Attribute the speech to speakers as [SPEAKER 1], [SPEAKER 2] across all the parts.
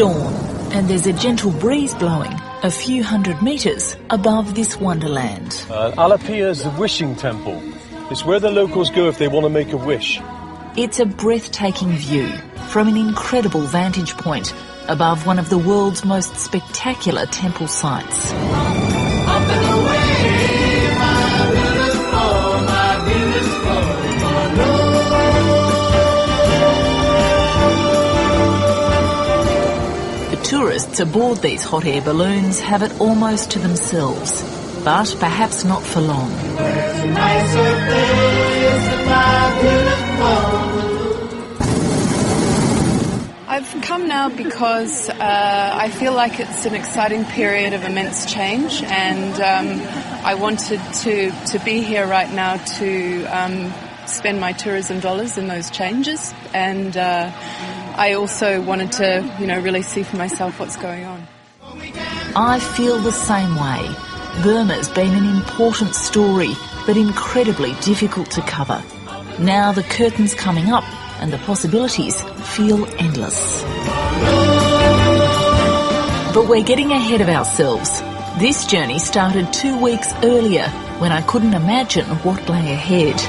[SPEAKER 1] dawn, and there's a gentle breeze blowing a few hundred metres above this wonderland.
[SPEAKER 2] Alapia is the wishing temple. It's where the locals go if they want to make a wish.
[SPEAKER 1] It's a breathtaking view from an incredible vantage point above one of the world's most spectacular temple sites. Tourists aboard these hot air balloons have it almost to themselves, but perhaps not for long.
[SPEAKER 3] I've come now because I feel like it's an exciting period of immense change, and I wanted to be here right now to spend my tourism dollars in those changes, and I also wanted to, really see for myself what's going on.
[SPEAKER 1] I feel the same way. Burma's been an important story, but incredibly difficult to cover. Now the curtain's coming up and the possibilities feel endless. But we're getting ahead of ourselves. This journey started 2 weeks earlier, when I couldn't imagine what lay ahead.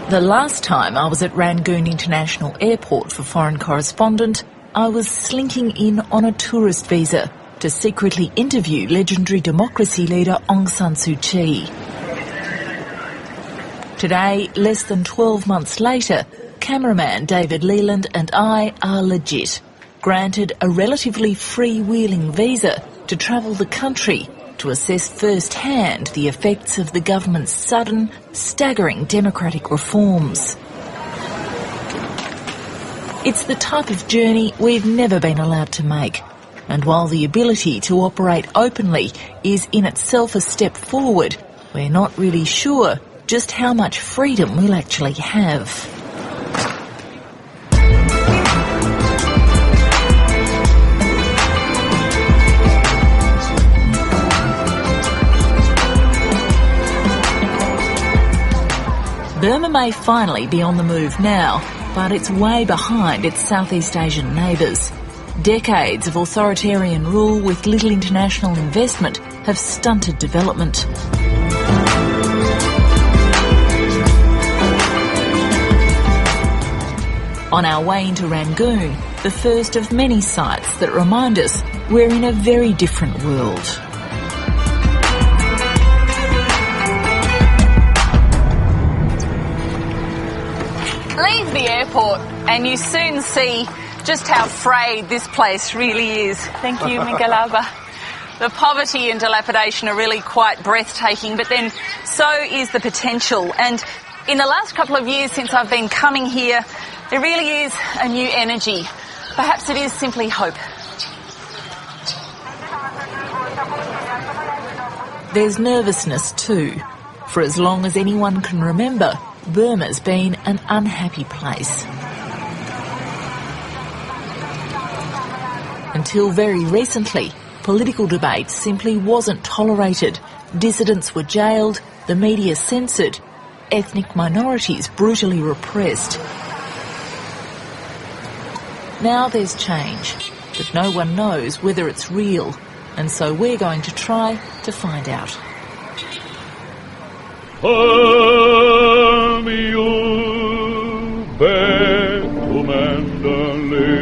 [SPEAKER 1] The last time I was at Rangoon International Airport for Foreign Correspondent, I was slinking in on a tourist visa to secretly interview legendary democracy leader Aung San Suu Kyi. Today, less than 12 months later, cameraman David Leland and I are legit, granted a relatively freewheeling visa to travel the country to assess firsthand the effects of the government's sudden, staggering democratic reforms. It's the type of journey we've never been allowed to make, and while the ability to operate openly is in itself a step forward, we're not really sure just how much freedom we'll actually have. Burma may finally be on the move now, but it's way behind its Southeast Asian neighbours. Decades of authoritarian rule with little international investment have stunted development. On our way into Rangoon, the first of many sites that remind us we're in a very different world.
[SPEAKER 4] Leave the airport and you soon see just how frayed this place really is. Thank you, Mingalaba. The poverty and dilapidation are really quite breathtaking, but then so is the potential. And in the last couple of years since I've been coming here, there really is a new energy. Perhaps it is simply hope.
[SPEAKER 1] There's nervousness too. For as long as anyone can remember, Burma's been an unhappy place. Until very recently, political debate simply wasn't tolerated. Dissidents were jailed, the media censored, ethnic minorities brutally repressed. Now there's change, but no one knows whether it's real, and so we're going to try to find out.
[SPEAKER 5] Back to Mandalay,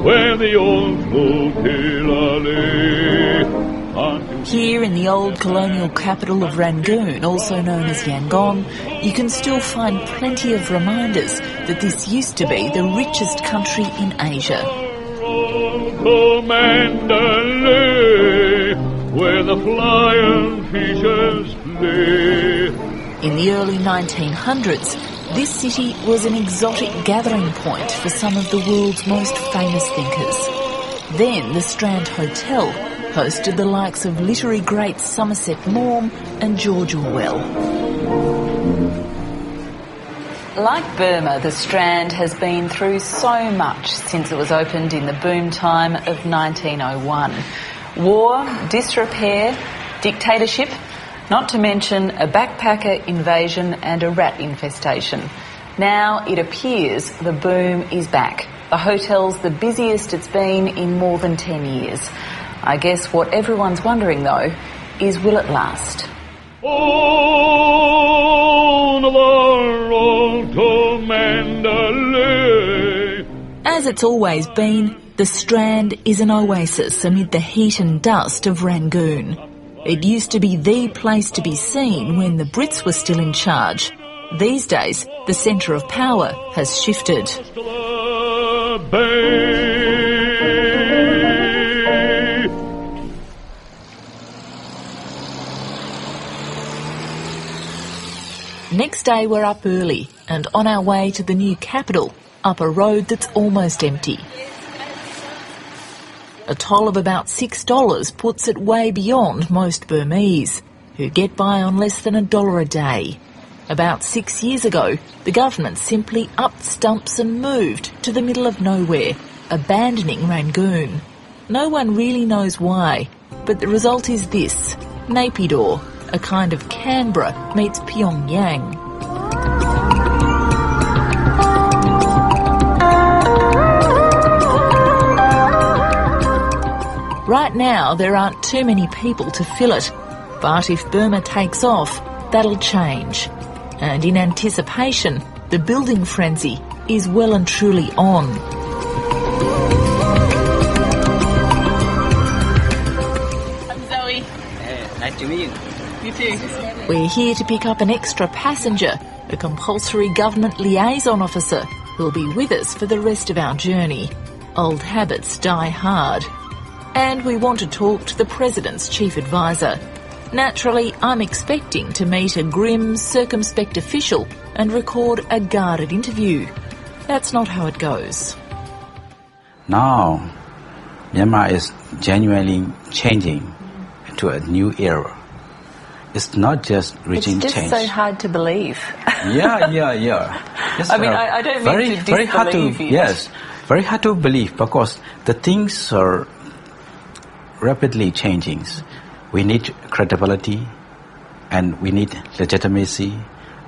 [SPEAKER 5] where the old
[SPEAKER 1] Here in the old colonial capital of Rangoon, also known as Yangon, you can still find plenty of reminders that this used to be the richest country in Asia.
[SPEAKER 5] Mandalay, where the flying fishers play.
[SPEAKER 1] In the early 1900s, this city was an exotic gathering point for some of the world's most famous thinkers. Then the Strand Hotel hosted the likes of literary greats Somerset Maugham and George Orwell.
[SPEAKER 4] Like Burma, the Strand has been through so much since it was opened in the boom time of 1901. War, disrepair, dictatorship, not to mention a backpacker invasion and a rat infestation. Now it appears the boom is back. The hotel's the busiest it's been in more than 10 years. I guess what everyone's wondering, though, is will it last?
[SPEAKER 5] On the road to Mandalay.
[SPEAKER 1] As it's always been, the Strand is an oasis amid the heat and dust of Rangoon. It used to be the place to be seen when the Brits were still in charge. These days, the centre of power has shifted. Next day we're up early and on our way to the new capital, up a road that's almost empty. A toll of about $6 puts it way beyond most Burmese, who get by on less than $1 a day. About 6 years ago, the government simply upped stumps and moved to the middle of nowhere, abandoning Rangoon. No one really knows why, but the result is this: Naypyidaw, a kind of Canberra meets Pyongyang. Right now, there aren't too many people to fill it, but if Burma takes off, that'll change. And in anticipation, the building frenzy is well and truly on.
[SPEAKER 4] I'm Zoe.
[SPEAKER 6] Nice to meet you.
[SPEAKER 4] You too.
[SPEAKER 1] We're here to pick up an extra passenger, a compulsory government liaison officer, who'll be with us for the rest of our journey. Old habits die hard. And we want to talk to the President's chief advisor. Naturally, I'm expecting to meet a grim, circumspect official and record a guarded interview. That's not how it goes.
[SPEAKER 6] Now, Myanmar is genuinely changing to a new era. It's not just regime change.
[SPEAKER 4] It's just so hard to believe.
[SPEAKER 6] Yeah. Yes,
[SPEAKER 4] I mean, I don't mean to disbelieve you.
[SPEAKER 6] Yes, very hard to believe because the things are rapidly changing. We need credibility, and we need legitimacy,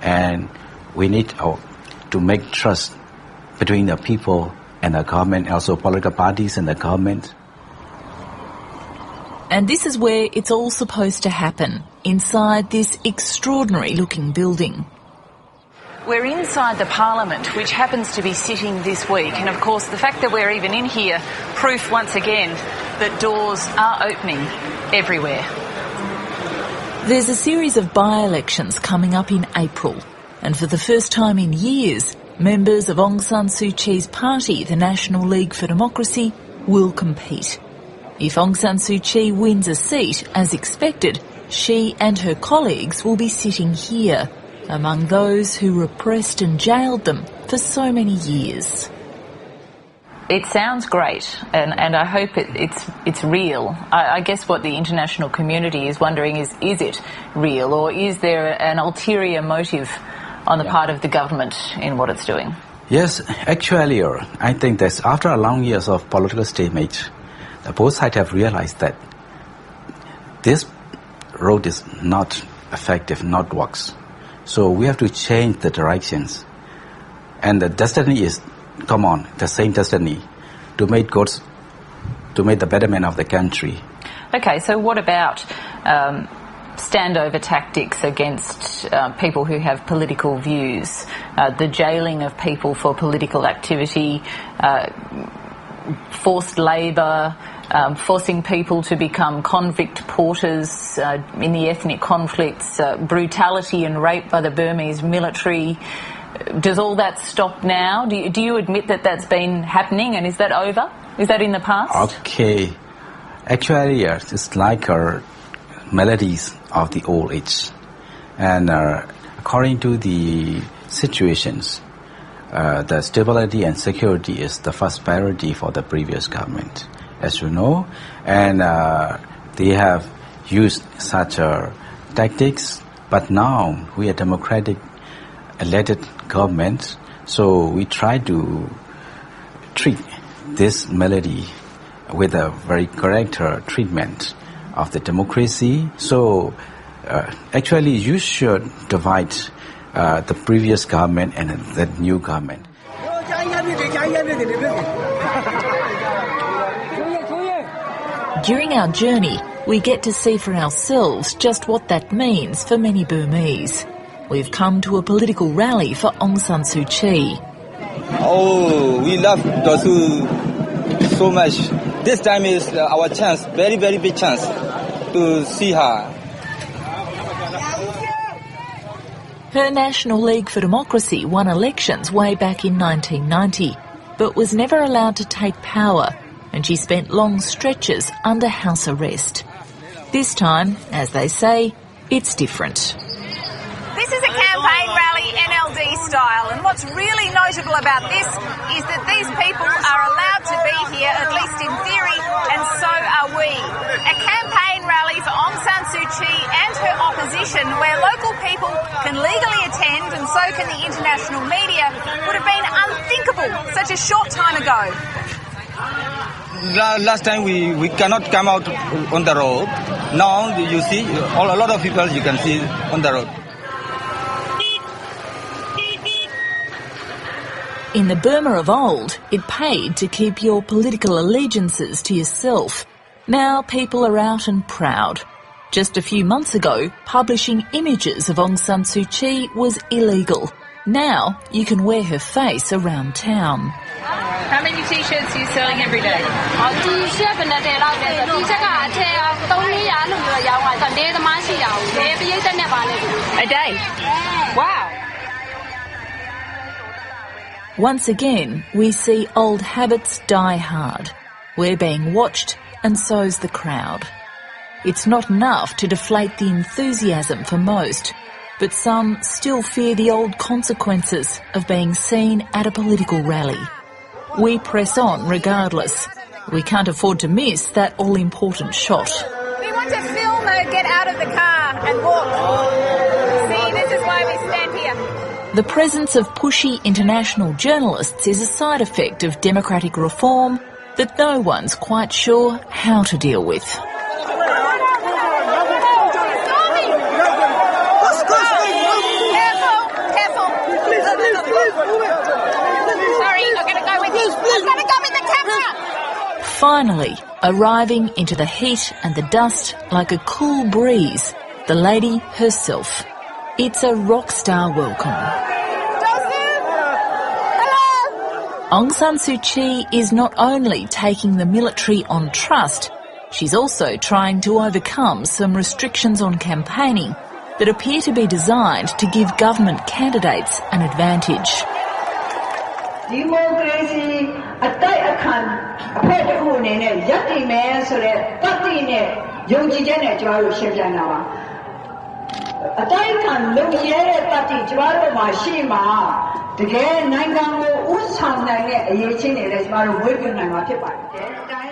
[SPEAKER 6] and we need to make trust between the people and the government, also political parties and the government.
[SPEAKER 1] And this is where it's all supposed to happen, inside this extraordinary-looking building.
[SPEAKER 4] We're inside the Parliament, which happens to be sitting this week, and of course the fact that we're even in here, proof once again that doors are opening everywhere.
[SPEAKER 1] There's a series of by-elections coming up in April, and for the first time in years, members of Aung San Suu Kyi's party, the National League for Democracy, will compete. If Aung San Suu Kyi wins a seat, as expected, she and her colleagues will be sitting here, among those who repressed and jailed them for so many years.
[SPEAKER 4] It sounds great, and I hope it's real. I guess what the international community is wondering is it real, or is there an ulterior motive on the part of the government in what it's doing?
[SPEAKER 6] Yes, actually, I think that after a long years of political stalemate, both sides have realized that this road is not effective, not works. So we have to change the directions. And the destiny is, the same destiny, to make the betterment of the country.
[SPEAKER 4] Okay, so what about standover tactics against people who have political views, the jailing of people for political activity, forced labour, forcing people to become convict porters in the ethnic conflicts, brutality and rape by the Burmese military? Does all that stop now? Do you admit that that's been happening, and is that over? Is that in the past?
[SPEAKER 6] Okay. Actually, yes, it's like melodies of the old age. And according to the situations, the stability and security is the first priority for the previous government, as you know. And they have used such tactics, but now we are democratic elected government, so we try to treat this melody with a very correct treatment of the democracy. So actually you should divide the previous government and the new government.
[SPEAKER 1] During our journey, we get to see for ourselves just what that means for many Burmese. We've come to a political rally for Aung San Suu Kyi.
[SPEAKER 7] Oh, we love Dosu so much. This time is our chance, very, very big chance to see her.
[SPEAKER 1] Her National League for Democracy won elections way back in 1990, but was never allowed to take power, and she spent long stretches under house arrest. This time, as they say, it's different.
[SPEAKER 4] This is a campaign rally NLD style, and what's really notable about this is that these people are allowed to be here, at least in theory, and so are we. A campaign rally for Aung San Suu Kyi and her opposition, where local people can legally attend and so can the international media, would have been unthinkable such a short time ago.
[SPEAKER 7] Last time we cannot come out on the road. Now you see a lot of people you can see on the road.
[SPEAKER 1] In the Burma of old, it paid to keep your political allegiances to yourself. Now people are out and proud. Just a few months ago, publishing images of Aung San Suu Kyi was illegal. Now you can wear her face around town.
[SPEAKER 4] How many T-shirts are you selling every day? A day? Wow.
[SPEAKER 1] Once again, we see old habits die hard. We're being watched, and so's the crowd. It's not enough to deflate the enthusiasm for most, but some still fear the old consequences of being seen at a political rally. We press on regardless. We can't afford to miss that all-important shot.
[SPEAKER 4] We want to film her get out of the car and walk. See, this is why we stand here.
[SPEAKER 1] The presence of pushy international journalists is a side effect of democratic reform that no one's quite sure how to deal with. Finally, arriving into the heat and the dust like a cool breeze, the lady herself. It's a rock star welcome. Aung San Suu Kyi is not only taking the military on trust, she's also trying to overcome some restrictions on campaigning that appear to be designed to give government candidates an advantage.
[SPEAKER 8] Democracy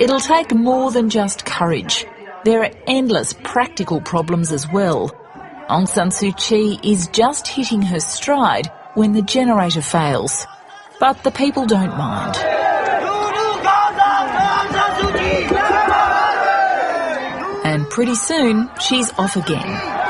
[SPEAKER 1] It'll take more than just courage. There are endless practical problems as well. Aung San Suu Kyi is just hitting her stride when the generator fails. But the people don't mind. And pretty soon, she's off again.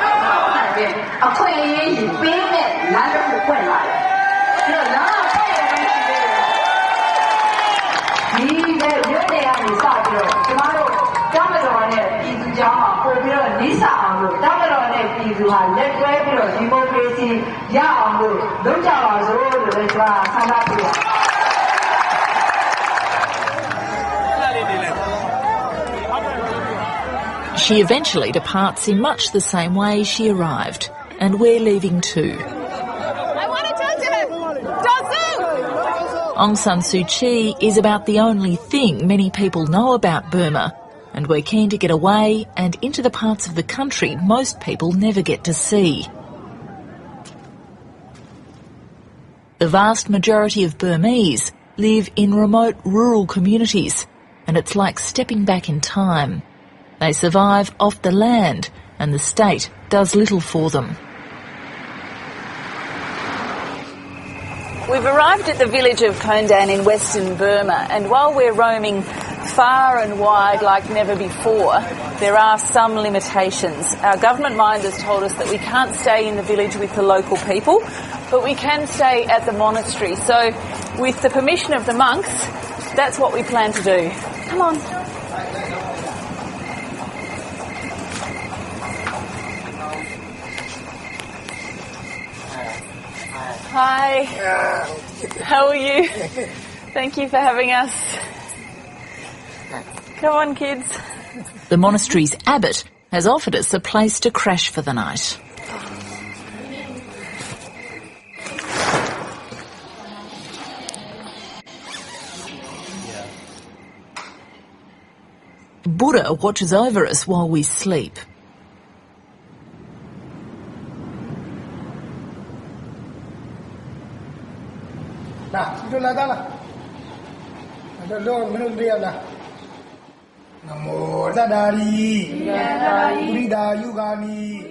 [SPEAKER 1] She eventually departs in much the same way she arrived, and we're leaving too.
[SPEAKER 4] I want to talk to her. Dosu!
[SPEAKER 1] Aung San Suu Kyi is about the only thing many people know about Burma, and we're keen to get away and into the parts of the country most people never get to see. The vast majority of Burmese live in remote rural communities, and it's like stepping back in time. They survive off the land, and the state does little for them. We've arrived at the village of Kondan in western Burma, and while we're roaming
[SPEAKER 4] far and wide like never before, there are some limitations. Our government minders told us that we can't stay in the village with the local people, but we can stay at the monastery. So with the permission of the monks, that's what we plan to do. Come on. Hi. How are you? Thank you for having us. Come on, kids.
[SPEAKER 1] The monastery's abbot has offered us a place to crash for the night. Buddha watches over us while we sleep.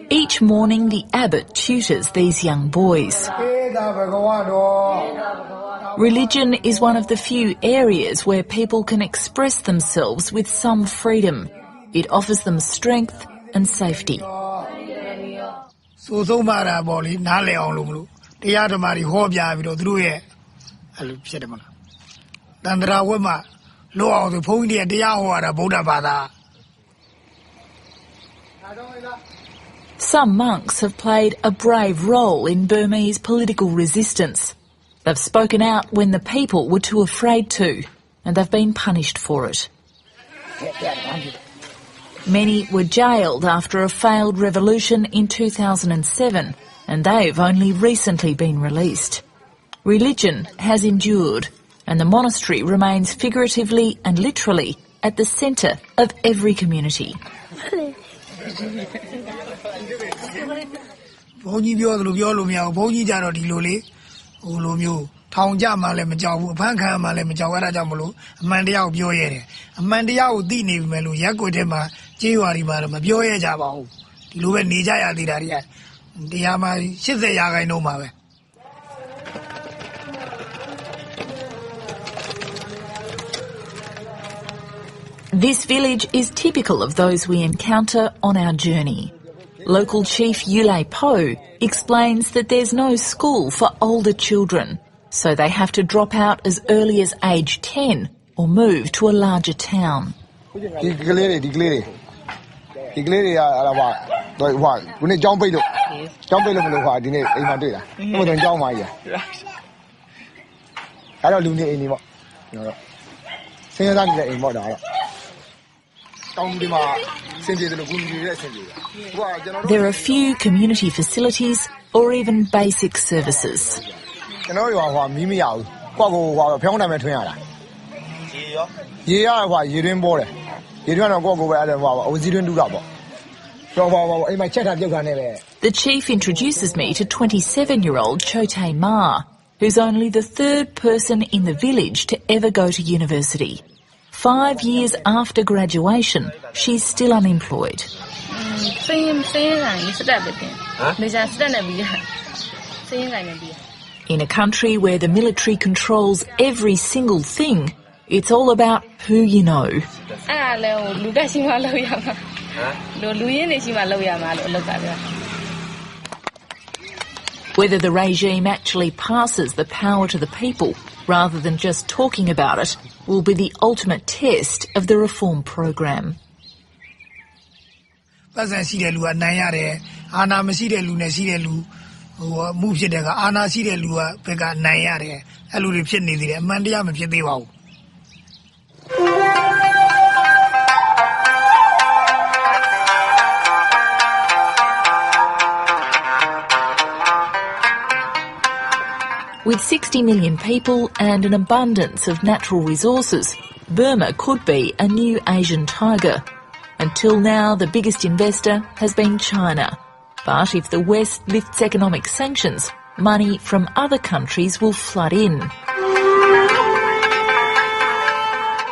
[SPEAKER 1] Each morning the abbot tutors these young boys. Religion is one of the few areas where people can express themselves with some freedom. It offers them strength and safety. Some monks have played a brave role in Burmese political resistance. They've spoken out when the people were too afraid to, and they've been punished for it. Many were jailed after a failed revolution in 2007, and they've only recently been released. Religion has endured, and the monastery remains figuratively and literally at the centre of every community. This village is typical of those we encounter on our journey. Local chief Yulei Po explains that there's no school for older children, so they have to drop out as early as age 10 or move to a larger town. There are few community facilities or even basic services. The chief introduces me to 27-year-old Chote Ma, who's only the third person in the village to ever go to university. 5 years after graduation, she's still unemployed. In a country where the military controls every single thing, it's all about who you know. Whether the regime actually passes the power to the people rather than just talking about it will be the ultimate test of the reform program. With 60 million people and an abundance of natural resources, Burma could be a new Asian tiger. Until now, the biggest investor has been China. But if the West lifts economic sanctions, money from other countries will flood in.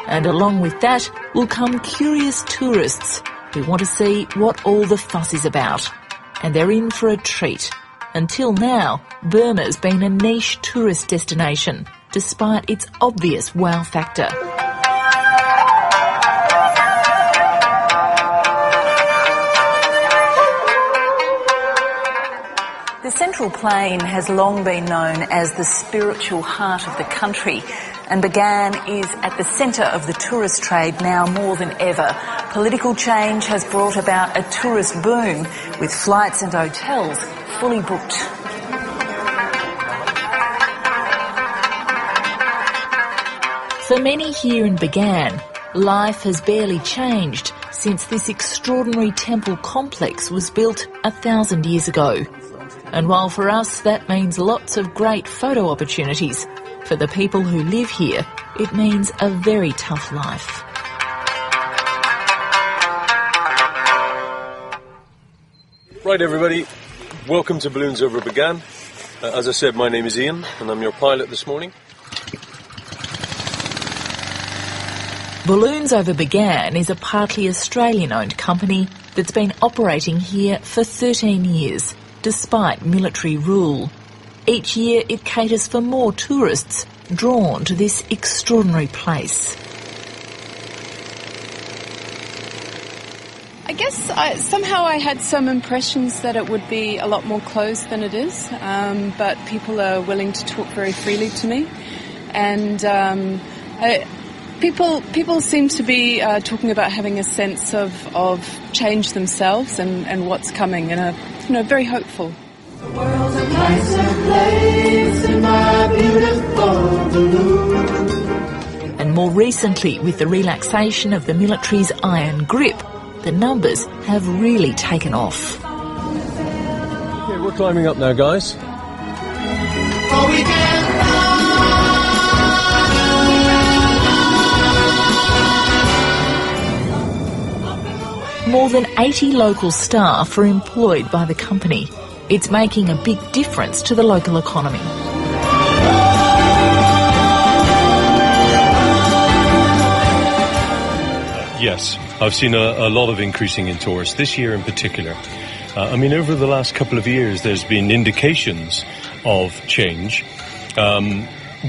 [SPEAKER 1] And along with that will come curious tourists who want to see what all the fuss is about. And they're in for a treat. Until now, Burma's been a niche tourist destination, despite its obvious wow factor. The Central Plain has long been known as the spiritual heart of the country, and Bagan is at the centre of the tourist trade now more than ever. Political change has brought about a tourist boom, with flights and hotels fully booked. For many here in Bagan, life has barely changed since this extraordinary temple complex was built 1,000 years ago. And while for us that means lots of great photo opportunities, for the people who live here, it means a very tough life.
[SPEAKER 2] Right, everybody, welcome to Balloons over Bagan. As I said, my name is Ian, and I'm your pilot this morning.
[SPEAKER 1] Balloons over Bagan is a partly Australian-owned company that's been operating here for 13 years, despite military rule. Each year it caters for more tourists drawn to this extraordinary place.
[SPEAKER 3] I guess somehow I had some impressions that it would be a lot more closed than it is, but people are willing to talk very freely to me, and people seem to be talking about having a sense of change themselves and what's coming, and are very hopeful.
[SPEAKER 8] The world's a nicer place in my beautiful balloon.
[SPEAKER 1] And more recently, with the relaxation of the military's iron grip, the numbers have really taken off.
[SPEAKER 2] Okay, we're climbing up now, guys.
[SPEAKER 8] Oh, we can fly.
[SPEAKER 1] More than 80 local staff are employed by the company. It's making a big difference to the local economy.
[SPEAKER 2] Yes, I've seen a lot of increasing in tourists, this year in particular. Over the last couple of years, there's been indications of change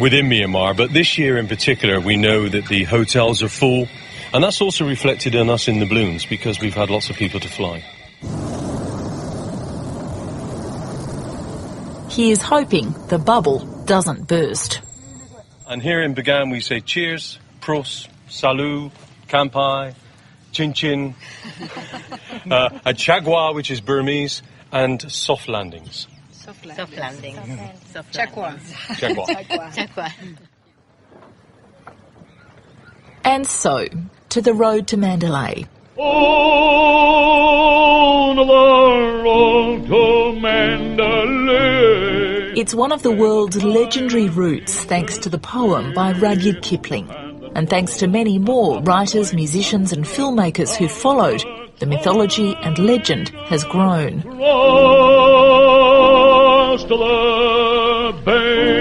[SPEAKER 2] within Myanmar, but this year in particular, we know that the hotels are full, and that's also reflected in us in the balloons, because we've had lots of people to fly.
[SPEAKER 1] He is hoping the bubble doesn't burst.
[SPEAKER 2] And here in Bagan we say cheers, pros, salut, kampai, chin chin, a chagwa, which is Burmese, and soft landings.
[SPEAKER 9] Soft landing.
[SPEAKER 3] Chakwa.
[SPEAKER 2] Chagwa.
[SPEAKER 1] And so, to the road to Mandalay.
[SPEAKER 5] On the road to Mandalay.
[SPEAKER 1] It's one of the world's legendary routes thanks to the poem by Rudyard Kipling. And thanks to many more writers, musicians and filmmakers who followed, the mythology and legend has grown.
[SPEAKER 5] Across the bay.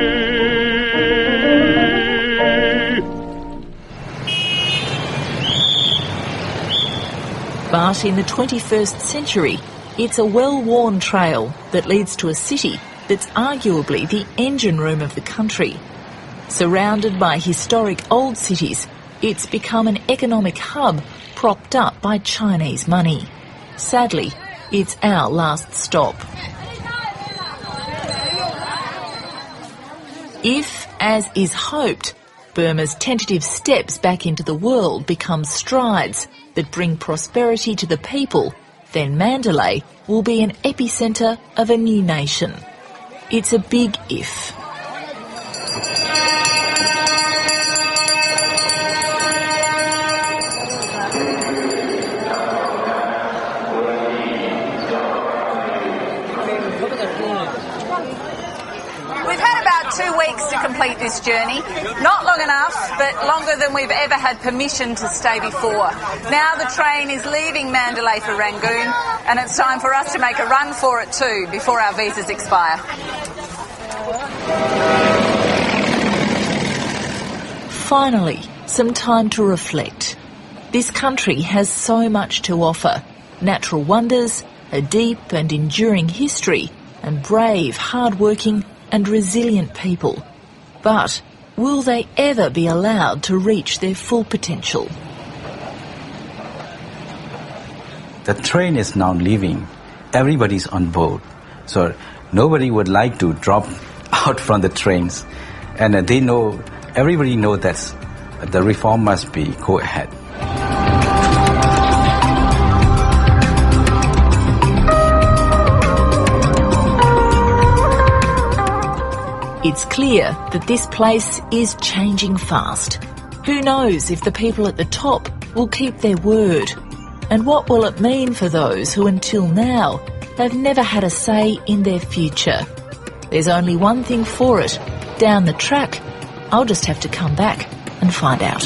[SPEAKER 1] But in the 21st century, it's a well-worn trail that leads to a city that's arguably the engine room of the country. Surrounded by historic old cities, it's become an economic hub propped up by Chinese money. Sadly, it's our last stop. If, as is hoped, Burma's tentative steps back into the world become strides that bring prosperity to the people, then Mandalay will be an epicentre of a new nation. It's a big if.
[SPEAKER 4] We've had about 2 weeks to complete this journey. Not long enough, but longer than we've ever had permission to stay before. Now the train is leaving Mandalay for Rangoon, and it's time for us to make a run for it too, before our visas expire.
[SPEAKER 1] Finally, some time to reflect. This country has so much to offer. Natural wonders, a deep and enduring history, and brave, hard-working and resilient people. But will they ever be allowed to reach their full potential?
[SPEAKER 6] The train is now leaving. Everybody's on board. So Nobody would like to drop out from the trains, and everybody knows that the reform must go ahead.
[SPEAKER 1] It's clear that this place is changing fast. Who knows if the people at the top will keep their word? And what will it mean for those who until now have never had a say in their future? There's only one thing for it. Down the track, I'll just have to come back and find out.